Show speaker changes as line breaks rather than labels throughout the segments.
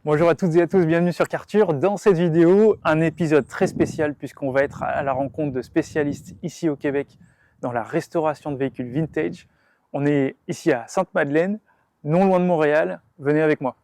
Bonjour à toutes et à tous, bienvenue sur Kartur. Dans cette vidéo, un épisode très spécial puisqu'on va être à la rencontre de spécialistes ici au Québec dans la restauration de véhicules vintage. On est ici à Sainte-Madeleine, non loin de Montréal. Venez avec moi.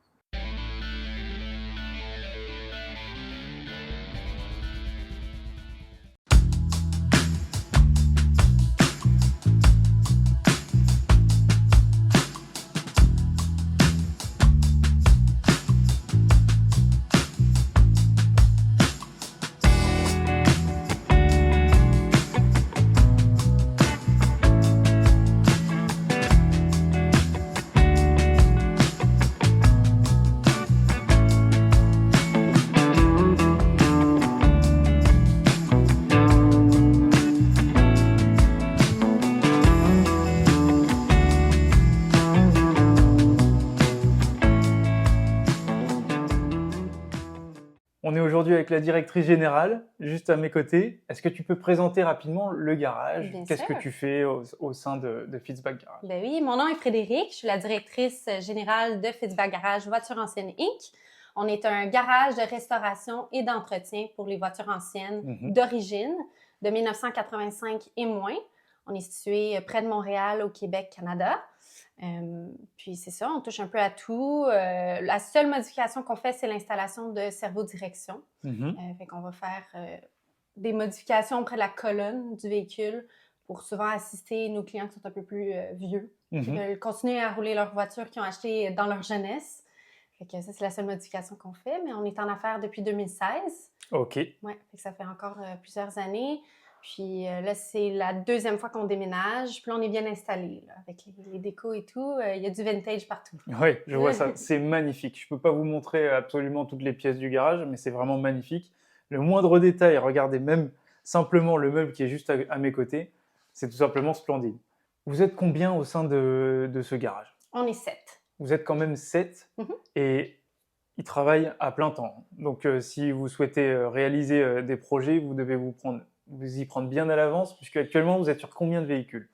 On est aujourd'hui avec la directrice générale, juste à mes côtés. Est-ce que tu peux présenter rapidement le garage?
Bien
Qu'est-ce
sûr.
que tu fais au sein de Fitzbach Garage?
Ben oui, mon nom est Frédéric, je suis la directrice générale de Fitzbach Garage Voitures Anciennes Inc. On est un garage de restauration et d'entretien pour les voitures anciennes d'origine, de 1985 et moins. On est situé près de Montréal, au Québec, Canada. Puis c'est ça, on touche un peu à tout. La seule modification qu'on fait, c'est l'installation de servo-direction. Fait qu'on va faire des modifications auprès de la colonne du véhicule pour souvent assister nos clients qui sont un peu plus vieux, qui veulent continuer à rouler leur voiture qu'ils ont acheté dans leur jeunesse. Fait que ça, c'est la seule modification qu'on fait, mais on est en affaires depuis 2016.
Ok.
Ouais, fait que ça fait encore plusieurs années. Puis là, c'est la deuxième fois qu'on déménage. Puis là, on est bien installé, là, avec les décos et tout. Il y a du vintage partout.
Oui, je vois ça. C'est magnifique. Je ne peux pas vous montrer absolument toutes les pièces du garage, mais c'est vraiment magnifique. Le moindre détail, regardez même simplement le meuble qui est juste à mes côtés, c'est tout simplement splendide. Vous êtes combien au sein de ce garage?
On est 7.
Vous êtes quand même 7 et ils travaillent à plein temps. Donc, si vous souhaitez réaliser des projets, vous devez vous y prendre bien à l'avance, puisque actuellement, vous êtes sur combien de véhicules?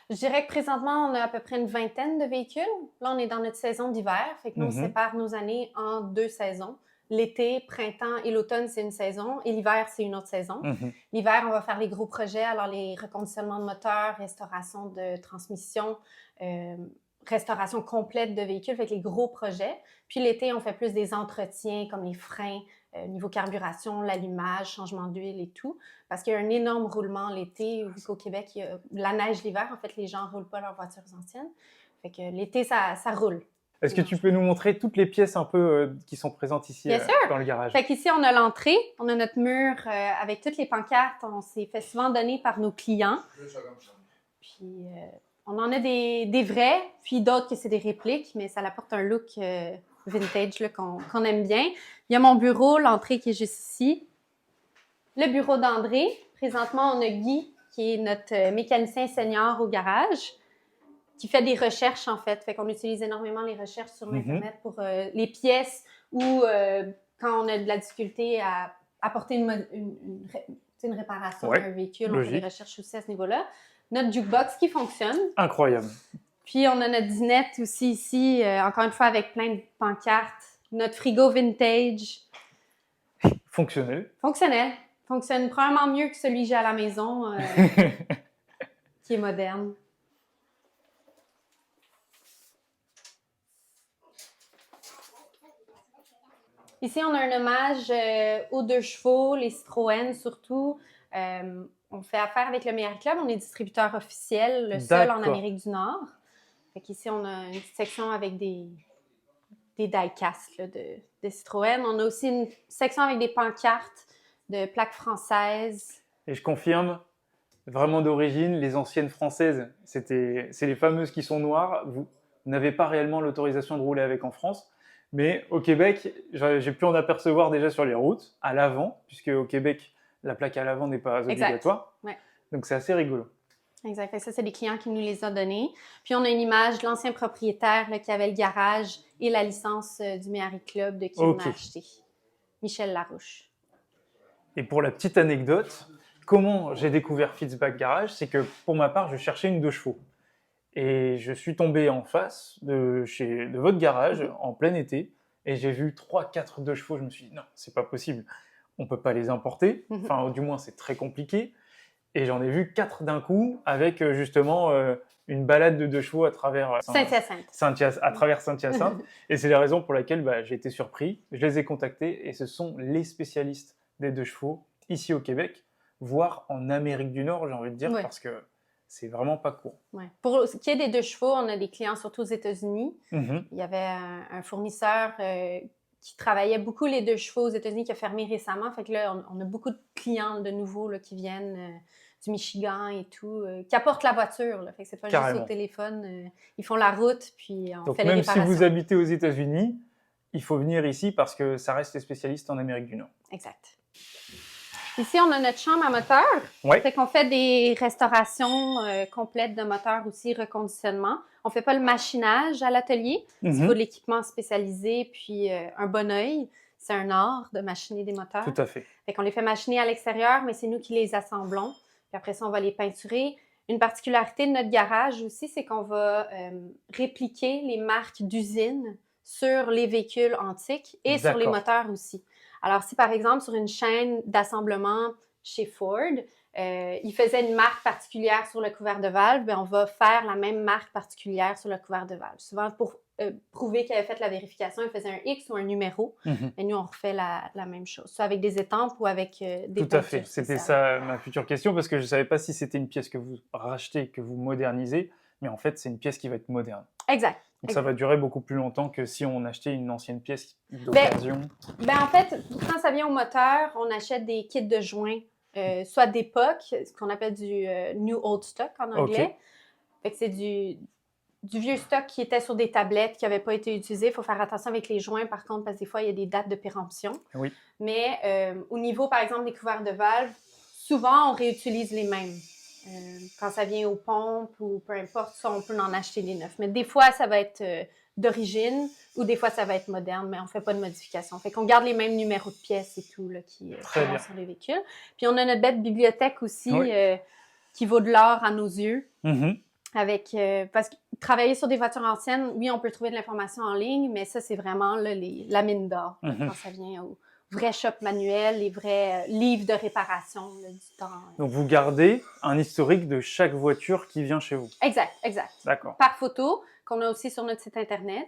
Je dirais que présentement, on a à peu près une vingtaine de véhicules. Là, on est dans notre saison d'hiver. Fait que nous, on sépare nos années en 2 saisons. L'été, printemps et l'automne, c'est une saison. Et l'hiver, c'est une autre saison. L'hiver, on va faire les gros projets. Alors, les reconditionnements de moteurs, restauration de transmission, restauration complète de véhicules, fait que les gros projets. Puis l'été, on fait plus des entretiens comme les freins, niveau carburation, l'allumage, changement d'huile et tout. Parce qu'il y a un énorme roulement l'été, vu qu'au Québec, il y a la neige l'hiver. En fait, les gens ne roulent pas leurs voitures anciennes. Fait que l'été, ça roule.
Est-ce que tu peux nous montrer toutes les pièces un peu qui sont présentes ici dans le garage?
Fait qu'ici, on a l'entrée, on a notre mur avec toutes les pancartes. On s'est fait souvent donner par nos clients. Puis on en a des vrais, puis d'autres que c'est des répliques, mais ça apporte un look vintage là, qu'on aime bien. Il y a mon bureau, l'entrée qui est juste ici. Le bureau d'André. Présentement, on a Guy, qui est notre mécanicien senior au garage, qui fait des recherches, en fait. Fait qu'on utilise énormément les recherches sur Internet pour les pièces ou quand on a de la difficulté à apporter une réparation à un véhicule, on fait des recherches aussi à ce niveau-là. Notre jukebox qui fonctionne.
Incroyable.
Puis, on a notre dinette aussi ici, encore une fois, avec plein de pancartes. Notre frigo vintage.
Fonctionnel.
Fonctionne probablement mieux que celui que j'ai à la maison, qui est moderne. Ici, on a un hommage aux 2 chevaux, les Citroën surtout. On fait affaire avec le Méhari Club. On est distributeur officiel, le seul en Amérique du Nord. Fait qu'ici, on a une petite section avec des die-cast de Citroën. On a aussi une section avec des pancartes de plaques françaises.
Et je confirme, vraiment d'origine, les anciennes françaises, c'est les fameuses qui sont noires. Vous n'avez pas réellement l'autorisation de rouler avec en France. Mais au Québec, j'ai pu en apercevoir déjà sur les routes, à l'avant, puisque au Québec, la plaque à l'avant n'est pas obligatoire.
Ouais.
Donc, c'est assez rigolo.
Exact. Ça, c'est des clients qui nous les ont donnés. Puis, on a une image de l'ancien propriétaire là, qui avait le garage et la licence du Méhari Club de qui on a acheté. Michel Larouche.
Et pour la petite anecdote, comment j'ai découvert Fitzbach Garage, c'est que pour ma part, je cherchais une 2 chevaux. Et je suis tombé en face de votre garage en plein été. et j'ai vu 3-4 2 chevaux. Je me suis dit, non, c'est pas possible. On peut pas les importer. Enfin, du moins, c'est très compliqué. Et j'en ai vu 4 d'un coup avec justement une balade de 2 chevaux à travers Saint-Hyacinthe. Et c'est la raison pour laquelle j'ai été surpris. Je les ai contactés et ce sont les spécialistes des 2 chevaux ici au Québec, voire en Amérique du Nord, j'ai envie de dire, parce que c'est vraiment pas courant.
Ouais. Pour ce qui est des 2 chevaux, on a des clients surtout aux États-Unis. Il y avait un fournisseur qui travaillait beaucoup les 2 chevaux aux États-Unis qui a fermé récemment. Fait que là, on a beaucoup de clients de nouveau là, qui viennent du Michigan et tout, qui apportent la voiture. Là. Fait que c'est pas juste au téléphone. Ils font la route, puis on fait les réparations.
Donc même si vous habitez aux États-Unis, il faut venir ici parce que ça reste les spécialistes en Amérique du Nord.
Exact. Ici, on a notre chambre à moteur. Fait qu'on fait des restaurations complètes de moteurs aussi, reconditionnement. On fait pas le machinage à l'atelier. Il faut de l'équipement spécialisé, puis un bon œil. C'est un art de machiner des moteurs.
Tout à fait.
Fait qu'on les fait machiner à l'extérieur, mais c'est nous qui les assemblons. Puis après ça, on va les peinturer. Une particularité de notre garage aussi, c'est qu'on va répliquer les marques d'usine sur les véhicules antiques et sur les moteurs aussi. Alors, si par exemple, sur une chaîne d'assemblement chez Ford, ils faisaient une marque particulière sur le couvert de valve, bien, on va faire la même marque particulière sur le couvert de valve. Souvent, pour prouver qu'ils avaient fait la vérification, ils faisaient un X ou un numéro. Et nous, on refait la même chose, soit avec des étampes ou avec des peintures.
Tout à fait. C'était ça ma future question, parce que je ne savais pas si c'était une pièce que vous rachetez, que vous modernisez, mais en fait, c'est une pièce qui va être moderne.
Exact.
Donc ça va durer beaucoup plus longtemps que si on achetait une ancienne pièce d'occasion.
En fait, quand ça vient au moteur, on achète des kits de joints, soit d'époque, ce qu'on appelle du New Old Stock en anglais. Fait que c'est du vieux stock qui était sur des tablettes qui n'avaient pas été utilisées. Il faut faire attention avec les joints, par contre, parce que des fois, il y a des dates de péremption. Mais au niveau, par exemple, des couverts de valve, souvent, on réutilise les mêmes. Quand ça vient aux pompes ou peu importe, ça, on peut en acheter des neufs. Mais des fois, ça va être d'origine ou des fois, ça va être moderne, mais on ne fait pas de modification. Fait qu'on garde les mêmes numéros de pièces et tout là, qui sont sur les véhicules. Puis, on a notre belle bibliothèque aussi qui vaut de l'or à nos yeux. Parce que travailler sur des voitures anciennes, oui, on peut trouver de l'information en ligne, mais ça, c'est vraiment là, la mine d'or quand ça vient au vrai shop manuel, les vrais livres de réparation là, du temps.
Donc, vous gardez un historique de chaque voiture qui vient chez vous.
Exact.
D'accord.
Par photo, qu'on a aussi sur notre site Internet.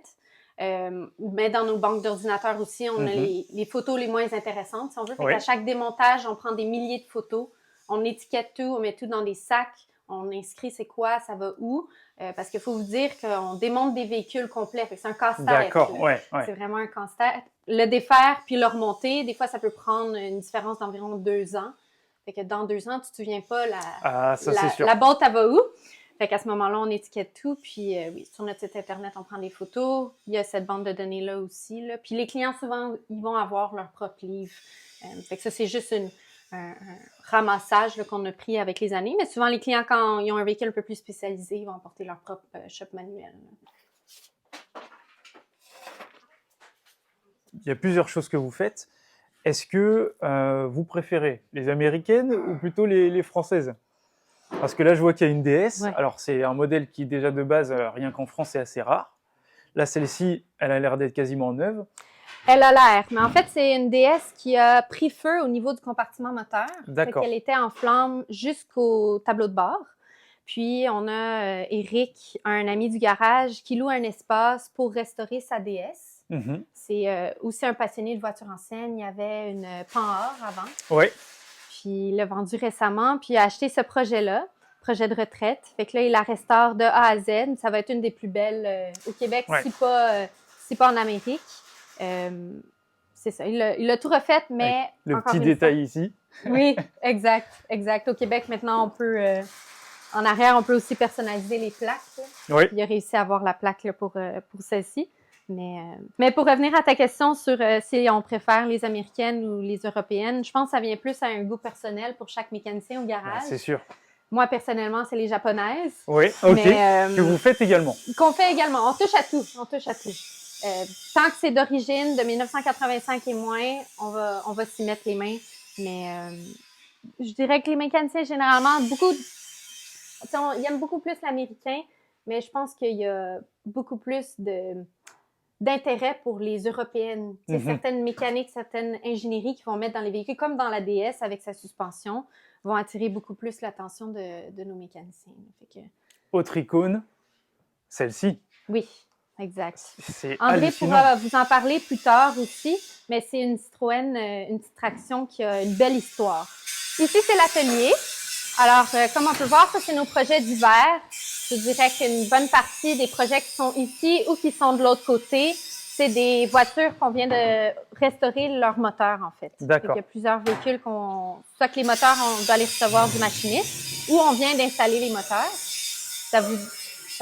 Mais dans nos banques d'ordinateurs aussi, on a les photos les moins intéressantes, si on veut. Fait qu'à chaque démontage, on prend des milliers de photos, on étiquette tout, on met tout dans des sacs, on inscrit c'est quoi, ça va où. Parce qu'il faut vous dire qu'on démonte des véhicules complets. Fait que c'est un casse-tête.
D'accord,
C'est vraiment un casse-tête. Le défaire puis le remonter, des fois, ça peut prendre une différence d'environ 2 ans. Fait que dans 2 ans, tu te souviens pas la boîte, elle va où? Fait qu'à ce moment-là, on étiquette tout. Puis oui, sur notre site Internet, on prend des photos. Il y a cette bande de données-là aussi. Là. Puis les clients, souvent, ils vont avoir leur propre livre. Fait que ça, c'est juste un ramassage là, qu'on a pris avec les années. Mais souvent, les clients, quand ils ont un véhicule un peu plus spécialisé, ils vont apporter leur propre shop manuel.
Il y a plusieurs choses que vous faites. Est-ce que vous préférez les américaines ou plutôt les françaises? Parce que là, je vois qu'il y a une DS. Alors, c'est un modèle qui, déjà de base, rien qu'en France, est assez rare. Là, celle-ci, elle a l'air d'être quasiment neuve.
Elle a l'air, mais en fait, c'est une DS qui a pris feu au niveau du compartiment moteur.
D'accord.
Elle était en flammes jusqu'au tableau de bord. Puis, on a Eric, un ami du garage, qui loue un espace pour restaurer sa DS. C'est aussi un passionné de voitures anciennes. Il y avait une Pan-Or avant.
Oui.
Puis, il l'a vendu récemment. Puis, il a acheté ce projet-là, projet de retraite. Fait que là, il la restaure de A à Z. Ça va être une des plus belles au Québec, si pas en Amérique. C'est ça. Il l'a tout refait, mais
le petit détail ici.
Oui, exact. Au Québec, maintenant, on peut... en arrière, on peut aussi personnaliser les plaques.
Oui.
Il a réussi à avoir la plaque là, pour celle-ci. Mais pour revenir à ta question sur si on préfère les Américaines ou les Européennes, je pense que ça vient plus à un goût personnel pour chaque mécanicien au garage.
C'est sûr.
Moi, personnellement, c'est les Japonaises.
Oui, OK. Que vous faites également.
Qu'on fait également. On touche à tout. Tant que c'est d'origine, de 1985 et moins, on va s'y mettre les mains. Mais je dirais que les mécaniciens, généralement, ils aiment beaucoup plus l'américain, mais je pense qu'il y a beaucoup plus d'intérêt pour les Européennes. Certaines mécaniques, certaines ingénieries qu'ils vont mettre dans les véhicules, comme dans la DS avec sa suspension, vont attirer beaucoup plus l'attention de nos mécaniciens. Fait que...
Autre icône, celle-ci.
Oui, exact.
C'est
André
hallucinant.
pourra vous en parler plus tard aussi, mais c'est une Citroën, une petite traction qui a une belle histoire. Ici, c'est l'atelier. Alors, comme on peut voir, ça, c'est nos projets d'hiver. Je dirais qu'une bonne partie des projets qui sont ici ou qui sont de l'autre côté, c'est des voitures qu'on vient de restaurer leur moteur, en fait.
D'accord.
Il y a plusieurs véhicules soit que les moteurs, on doit les recevoir du machiniste, ou on vient d'installer les moteurs. Ça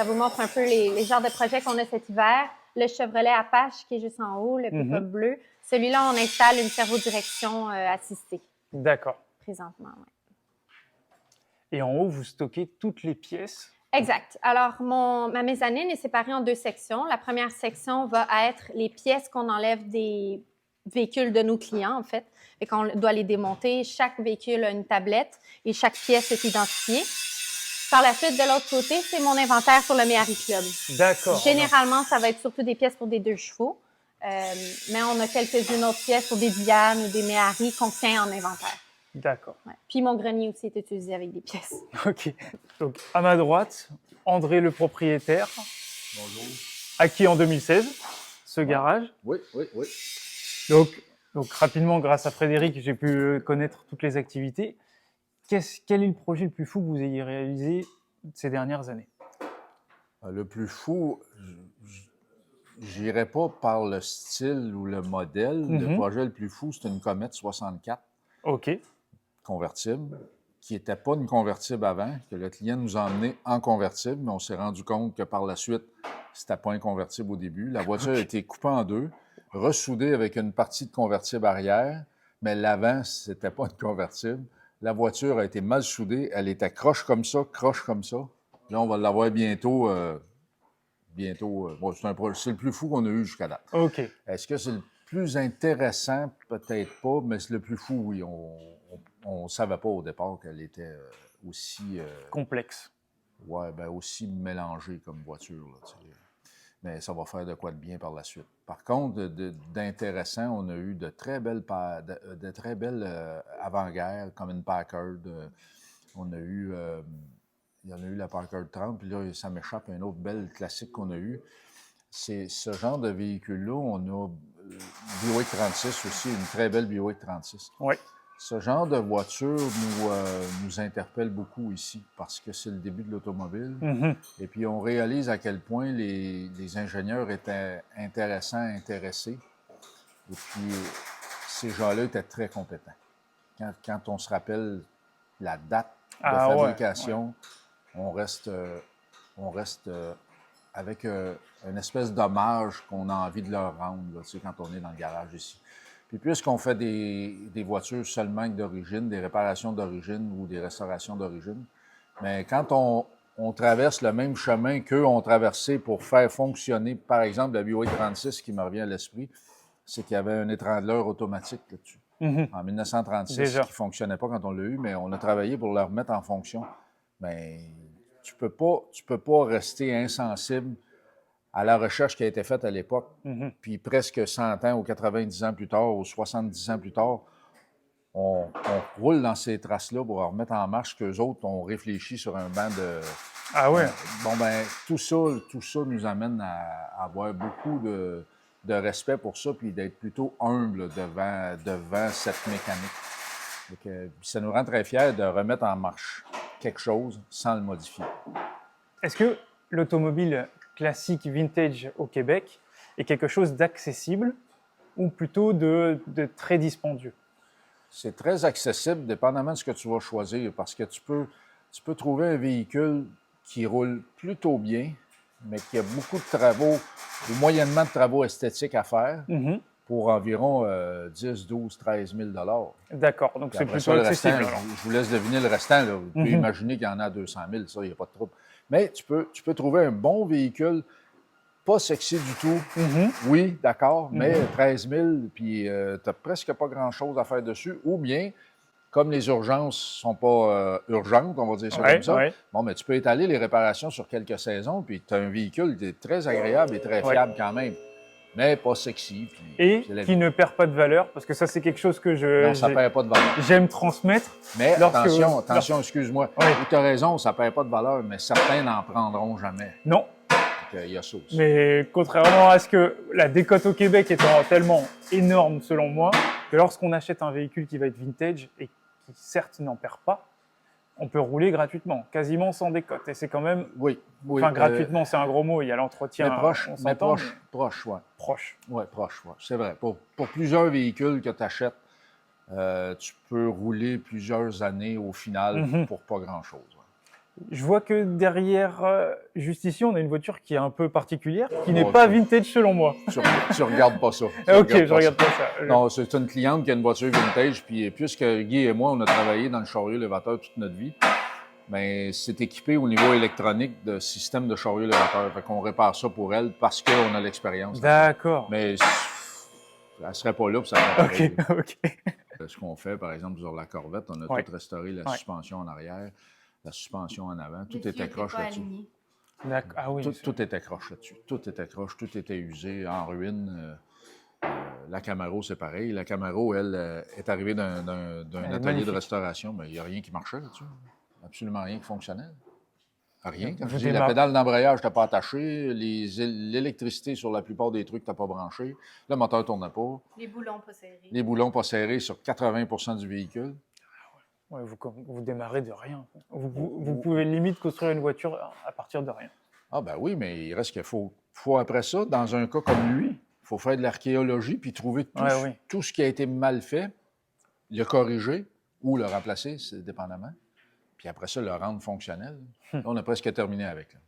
vous montre un peu les genres de projets qu'on a cet hiver. Le Chevrolet Apache qui est juste en haut, le pick-up bleu. Celui-là, on installe une servodirection assistée.
D'accord.
Présentement, oui.
Et en haut, vous stockez toutes les pièces?
Exact. Alors, ma mezzanine est séparée en 2 sections. La première section va être les pièces qu'on enlève des véhicules de nos clients, en fait. Et qu'on doit les démonter. Chaque véhicule a une tablette et chaque pièce est identifiée. Par la suite, de l'autre côté, c'est mon inventaire pour le Méhari Club.
D'accord.
Généralement, ça va être surtout des pièces pour des 2 chevaux. Mais on a quelques-unes autres pièces pour des Diane ou des Méhari qu'on tient en inventaire.
D'accord.
Ouais. Puis mon grenier aussi est utilisé avec des pièces.
OK. Donc, à ma droite, André, le propriétaire.
Bonjour.
Acquis en 2016, ce garage.
Oui.
Donc, rapidement, grâce à Frédéric, j'ai pu connaître toutes les activités. Quel est le projet le plus fou que vous ayez réalisé ces dernières années?
Le plus fou, j'irai pas par le style ou le modèle. Le projet le plus fou, c'est une Comet 64.
OK.
Convertible, qui n'était pas une convertible avant, que le client nous a emmené en convertible, mais on s'est rendu compte que par la suite, c'était pas un convertible au début. La voiture a été coupée en 2, ressoudée avec une partie de convertible arrière, mais l'avant, c'était pas une convertible. La voiture a été mal soudée, elle était croche comme ça. Là, on va l'avoir bientôt. Bon, c'est le plus fou qu'on a eu jusqu'à date.
OK.
Est-ce que c'est le plus intéressant? Peut-être pas, mais c'est le plus fou, oui. On ne savait pas au départ qu'elle était aussi...
Complexe.
Ouais, ben aussi mélangée comme voiture. Là, mais ça va faire de quoi de bien par la suite. Par contre, d'intéressant, on a eu de très belles avant-guerres, comme une Packard. On a eu... il y en a eu la Packard 30, puis là, ça m'échappe une autre belle classique qu'on a eue. C'est ce genre de véhicule-là. On a Buick 36 aussi, une très belle Buick 36.
Oui.
Ce genre de voiture nous interpelle beaucoup ici parce que c'est le début de l'automobile. Et puis, on réalise à quel point les ingénieurs étaient intéressés. Et puis, ces gens-là étaient très compétents. Quand on se rappelle la date de fabrication, on reste avec une espèce d'hommage qu'on a envie de leur rendre là, quand on est dans le garage ici. Puis puisqu'on fait des voitures seulement d'origine, des réparations d'origine ou des restaurations d'origine, mais quand on traverse le même chemin qu'eux ont traversé pour faire fonctionner, par exemple, la Buick 36 qui me revient à l'esprit, c'est qu'il y avait un étrangleur automatique là-dessus. En 1936,
Déjà.
qui ne fonctionnait pas quand on l'a eu, mais on a travaillé pour le remettre en fonction. Mais tu peux pas rester insensible à la recherche qui a été faite à l'époque. Puis presque 100 ans ou 90 ans plus tard ou 70 ans plus tard, on roule dans ces traces-là pour remettre en marche qu'eux autres ont réfléchi sur un banc de...
Ah ouais?
Bon, ben tout ça nous amène à avoir beaucoup de respect pour ça, puis d'être plutôt humble devant cette mécanique. Donc, ça nous rend très fiers de remettre en marche quelque chose sans le modifier.
Est-ce que l'automobile classique vintage au Québec est quelque chose d'accessible ou plutôt de très dispendieux?
C'est très accessible, dépendamment de ce que tu vas choisir, parce que tu peux trouver un véhicule qui roule plutôt bien, mais qui a beaucoup de travaux ou moyennement de travaux esthétiques à faire pour environ 10, 12, 13 000 $.
D'accord, donc c'est plutôt
ça,
accessible.
Restant, je vous laisse deviner le restant. Là. Vous pouvez imaginer qu'il y en a 200 000, ça, il n'y a pas de trouble. Mais tu peux trouver un bon véhicule, pas sexy du tout. Oui, d'accord, mais 13 000, puis tu n'as presque pas grand-chose à faire dessus. Ou bien, comme les urgences ne sont pas urgentes, on va dire ça comme ça, bon, mais tu peux étaler les réparations sur quelques saisons, puis tu as un véhicule qui est très agréable et très fiable quand même. Mais pas sexy. Puis
Et
c'est la
qui
vie.
ne perd pas de valeur, parce que ça, c'est quelque chose que
Non, ça perd pas de valeur.
j'aime transmettre.
Mais
Lorsque-
attention, excuse-moi.
Oui.
Tu as raison, ça perd pas de valeur, mais certains n'en prendront jamais.
Non,
Donc, il y a ça aussi.
mais contrairement à ce que la décote au Québec étant tellement énorme selon moi, que lorsqu'on achète un véhicule qui va être vintage et qui certes n'en perd pas, on peut rouler gratuitement, quasiment sans décote. Et c'est quand même,
Oui.
enfin gratuitement, c'est un gros mot, il y a l'entretien,
Mais proche,
on
mais
s'entend,
proche, ouais.
proche.
Oui, proche, ouais. C'est vrai. Pour plusieurs véhicules que tu achètes, tu peux rouler plusieurs années au final pour pas grand-chose. Ouais.
Je vois que derrière, juste ici, on a une voiture qui est un peu particulière, qui n'est
Oh,
pas
tu-
vintage selon moi.
Tu regardes pas ça.
Ok, je regarde pas ça.
Non, c'est une cliente qui a une voiture vintage, puis puisque Guy et moi, on a travaillé dans le chariot élévateur toute notre vie, bien, c'est équipé au niveau électronique de système de chariot élévateur. Fait qu'on répare ça pour elle parce qu'on a l'expérience.
D'accord.
Mais elle serait pas là, puis ça serait
Ok,
pareil.
ok.
Ce qu'on fait, par exemple, sur la Corvette, on a
Ouais.
tout restauré, la
Ouais.
suspension en arrière, la suspension en avant, tout
Le
était
fil
croche
pas
là-dessus.
aligné.
D'accord. Ah oui.
Tout était croche là-dessus. Tout était croche, tout était usé, en ruine. La Camaro, c'est pareil. La Camaro, elle, est arrivée d'un
Elle est
atelier
magnifique.
de restauration, mais il n'y a rien qui marchait là-dessus. Absolument rien qui fonctionnait. Rien. Quand
Vous
je dis, la
démarrez-
pédale d'embrayage n'était pas attachée, l'électricité sur la plupart des trucs n'était pas branché, le moteur ne tournait pas,
Les boulons pas serrés.
les boulons pas serrés sur 80 du véhicule.
Ouais, vous démarrez de rien. Vous pouvez limite construire une voiture à partir de rien.
Ah ben oui, mais il reste qu'il faut après ça, dans un cas comme lui, il faut faire de l'archéologie puis trouver tout ce qui a été mal fait, le corriger ou le remplacer, c'est dépendamment. Puis après ça, le rendre fonctionnel. Là, on a presque terminé avec. Là.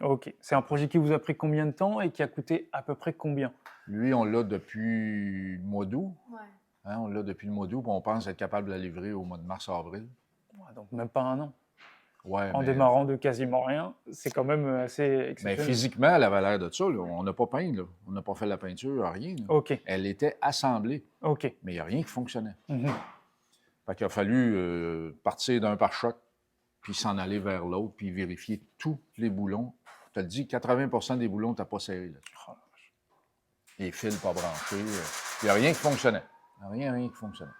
Ok. C'est un projet qui vous a pris combien de temps et qui a coûté à peu près combien?
Lui, on l'a depuis le mois d'août.
Ouais.
Hein, on l'a depuis le mois d'août, puis on pense être capable de la livrer au mois de mars-avril.
Ouais, donc même pas un an.
Ouais,
En démarrant de quasiment rien, c'est quand même assez
mais
exceptionnel.
physiquement, elle avait l'air de ça. Là. On n'a pas peint, là. On n'a pas fait la peinture, rien. Là.
Ok,
Elle était assemblée,
ok.
mais il n'y a rien qui fonctionnait.
Mhm.
Fait qu'il a fallu partir d'un pare-choc, puis s'en aller vers l'autre, puis vérifier tous les boulons. Tu as dit, 80 des boulons, tu n'as pas serré là-dessus.
Oh,
Les fils pas branchés. Il n'y a rien qui fonctionnait. Il n'y a rien qui fonctionnait.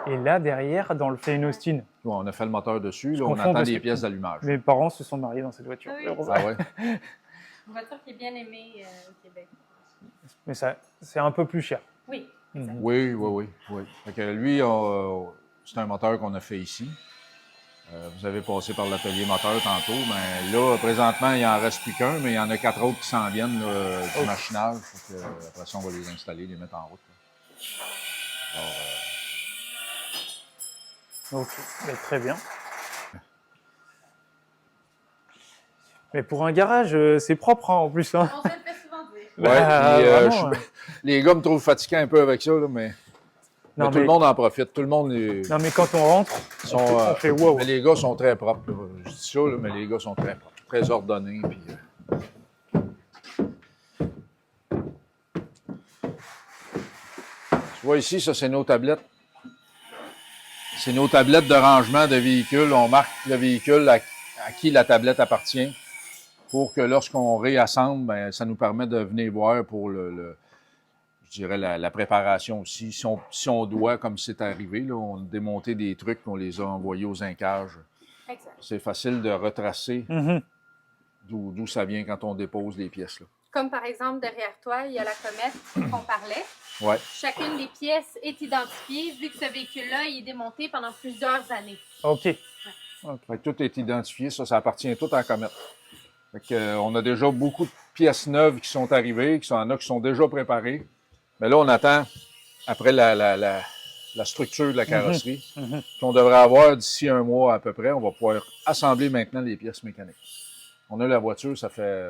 Et là, derrière, dans le Fane Austin,
Là, on a fait le moteur dessus,
Je
là, on
confonds
attend
parce
des
que-
pièces d'allumage.
mes parents se sont mariés dans cette voiture.
Ah oui.
Heureusement.
Ah ouais?
Une voiture qui est bien aimée au Québec.
Mais ça, c'est un peu plus cher.
Oui.
Mhm.
Oui. Fait que lui, c'est un moteur qu'on a fait ici. Vous avez passé par l'atelier moteur tantôt, mais là, présentement, il n'en reste plus qu'un, mais il y en a 4 autres qui s'en viennent là, du machinage. Fait que, après ça, on va les installer, les mettre en route. Là. Alors,
Ok, mais très bien. Mais pour un garage, c'est propre hein, en plus. Hein.
On se le fait souvent dire.
Bah,
puis,
vraiment,
les gars me trouvent fatigué un peu avec ça, là, mais,
Non,
tout le monde en profite. Tout le monde
Non, mais quand on rentre,
sont,
on fait wow.
mais les gars sont très propres. Là. Je dis ça, là, mais les gars sont très propres, très ordonnés. Puis, Tu vois ici, ça, c'est nos tablettes. C'est nos tablettes de rangement de véhicules. On marque le véhicule à qui la tablette appartient pour que lorsqu'on réassemble, ben, ça nous permet de venir voir pour je dirais la préparation aussi. Si on doit, comme c'est arrivé, là, on a démonté des trucs, on les a envoyés aux incages.
Exact.
C'est facile de retracer
Mhm.
d'où ça vient quand on dépose les pièces. Là.
Comme par exemple, derrière toi, il y a la comète qu'on parlait.
Ouais.
Chacune des pièces est identifiée vu que ce véhicule-là il est démonté pendant plusieurs années.
Ok.
Fait que tout est identifié, ça appartient tout à la comète. Fait que, on a déjà beaucoup de pièces neuves qui sont arrivées, qui sont déjà préparées. Mais là, on attend, après la structure de la carrosserie,
Mhm.
qu'on devrait avoir d'ici un mois à peu près. On va pouvoir assembler maintenant les pièces mécaniques. On a la voiture, ça fait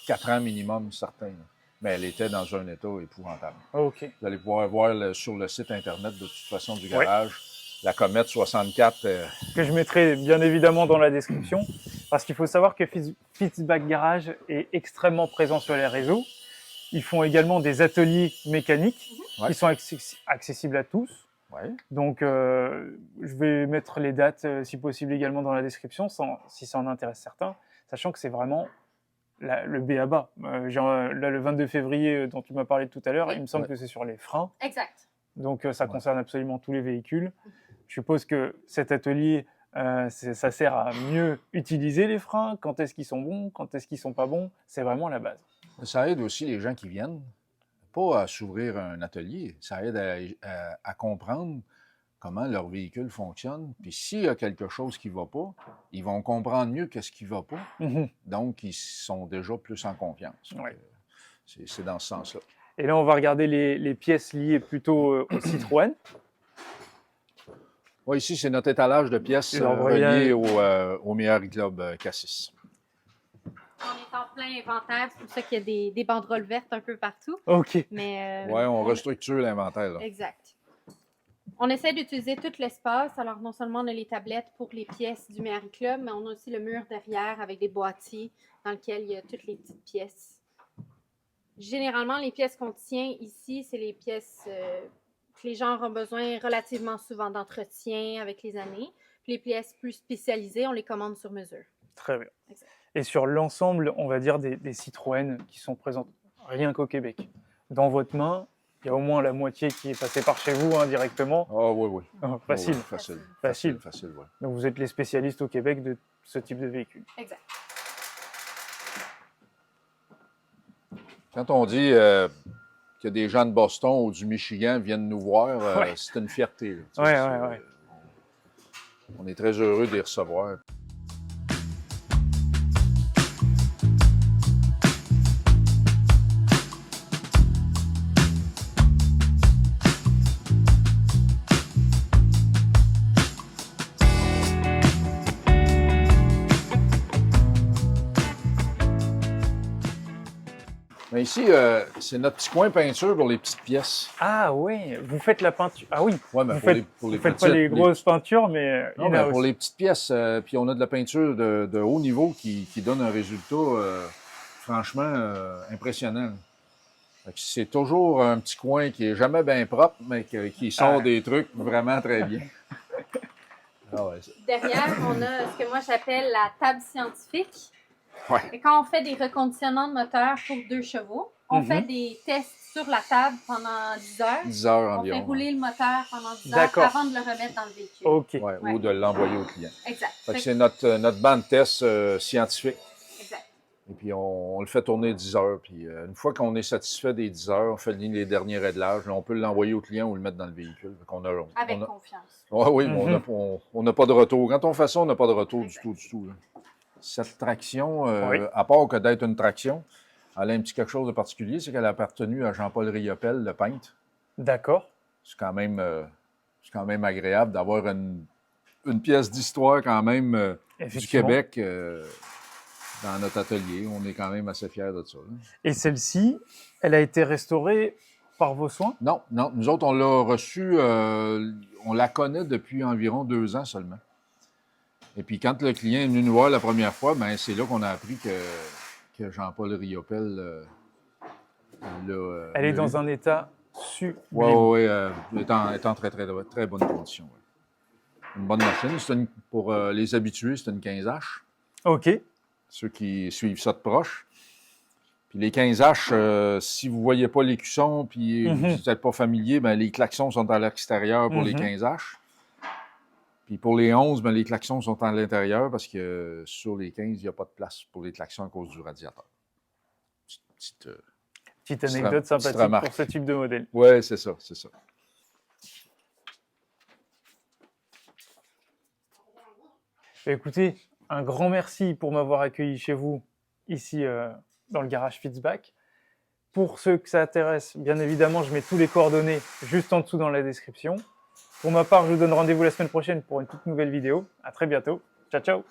4 ans minimum, certain. Là. Mais elle était dans un état épouvantable.
Ok.
Vous allez pouvoir voir sur le site Internet, de toute façon, du garage, la Comète 64.
Que je mettrai bien évidemment dans la description. Parce qu'il faut savoir que Fitzbach Garage est extrêmement présent sur les réseaux. Ils font également des ateliers mécaniques
Ouais.
qui sont accessibles à tous.
Ouais.
Donc, je vais mettre les dates, si possible, également dans la description, si ça en intéresse certains, sachant que c'est vraiment le B.A.-ba. Là, le 22 février dont tu m'as parlé tout à l'heure, il me semble que c'est sur les freins.
Exact.
Donc, ça concerne absolument tous les véhicules. Je suppose que cet atelier, ça sert à mieux utiliser les freins. Quand est-ce qu'ils sont bons, quand est-ce qu'ils sont pas bons. C'est vraiment la base.
Ça aide aussi les gens qui viennent, pas à s'ouvrir un atelier, ça aide à comprendre comment leur véhicule fonctionne. Puis s'il y a quelque chose qui ne va pas, ils vont comprendre mieux qu'est-ce qui ne va pas. Donc, ils sont déjà plus en confiance.
Ouais.
C'est dans ce sens-là.
Et là, on va regarder les pièces liées plutôt au Citroën.
Oui, ici, c'est notre étalage de pièces reliées au Méhari Club Cassis.
On est en plein inventaire, c'est pour ça qu'il y a des banderoles vertes un peu partout.
OK.
Mais,
oui, on restructure l'inventaire.
Exact. On essaie d'utiliser tout l'espace. Alors, non seulement on a les tablettes pour les pièces du Méhari Club, mais on a aussi le mur derrière avec des boîtiers dans lequel il y a toutes les petites pièces. Généralement, les pièces qu'on tient ici, c'est les pièces que les gens auront besoin relativement souvent d'entretien avec les années. Puis les pièces plus spécialisées, on les commande sur mesure.
Très bien.
Exact.
Et sur l'ensemble, on va dire, des Citroën qui sont présentes rien qu'au Québec. Dans votre main, il y a au moins la moitié qui est passée par chez vous directement.
Ah oui, oui.
Oh, facile.
Oh, oui,
Facile.
Facile, oui.
Donc vous êtes les spécialistes au Québec de ce type de véhicule.
Exact.
Quand on dit que des gens de Boston ou du Michigan viennent nous voir, c'est une fierté.
Oui.
On est très heureux de les recevoir. Mais ici, c'est notre petit coin peinture pour les petites pièces.
Ah oui, vous faites la peinture. Ah oui,
Ouais, mais
vous ne faites pas les grosses peintures, mais
non, mais pour les petites pièces, puis on a de la peinture de haut niveau qui donne un résultat franchement impressionnant. C'est toujours un petit coin qui est jamais bien propre, mais qui sort des trucs vraiment très bien. Ah ouais.
Derrière, on a ce que moi j'appelle la table scientifique.
Ouais.
Et quand on fait des reconditionnements de moteur pour 2 chevaux, on fait des tests sur la table pendant 10 heures.
10 heures
on
environ.
fait rouler le moteur pendant 10 heures avant de le remettre dans le véhicule.
OK.
Ouais, ou de l'envoyer au client.
Exact.
Fait que c'est notre banc de test scientifique.
Exact.
Et puis, on le fait tourner 10 heures. Puis, une fois qu'on est satisfait des 10 heures, on fait les derniers réglages. Là, on peut l'envoyer au client ou le mettre dans le véhicule.
Avec confiance.
Oui, mais on n'a pas de retour. Quand on fait ça, on n'a pas de retour du tout. Là. Cette traction, à part que d'être une traction, elle a un petit quelque chose de particulier, c'est qu'elle a appartenu à Jean-Paul Riopel, le peintre.
D'accord.
C'est quand même agréable d'avoir une pièce d'histoire quand même du Québec dans notre atelier. On est quand même assez fiers de ça. Là.
Et celle-ci, elle a été restaurée par vos soins?
Non. Nous autres, on l'a reçue, on la connaît depuis environ 2 ans seulement. Et puis, quand le client est venu nous voir la première fois, ben c'est là qu'on a appris que Jean-Paul Riopel l'a...
Elle est dans un état sublime.
Oui, elle est en très, très, très bonne condition. Ouais. Une bonne machine. Pour les habitués, c'est une 15H.
OK.
Ceux qui suivent ça de proche. Puis les 15H, si vous ne voyez pas l'écusson puis vous n'êtes pas familier, ben les klaxons sont à l'extérieur pour les 15H. Puis pour les 11, ben les klaxons sont à l'intérieur parce que sur les 15, il n'y a pas de place pour les klaxons à cause du radiateur.
Petite anecdote sympathique pour ce type de modèle.
Oui, c'est ça.
Écoutez, un grand merci pour m'avoir accueilli chez vous, ici dans le garage Fitzbach. Pour ceux que ça intéresse, bien évidemment, je mets tous les coordonnées juste en dessous dans la description. Pour ma part, je vous donne rendez-vous la semaine prochaine pour une toute nouvelle vidéo. À très bientôt. Ciao, ciao.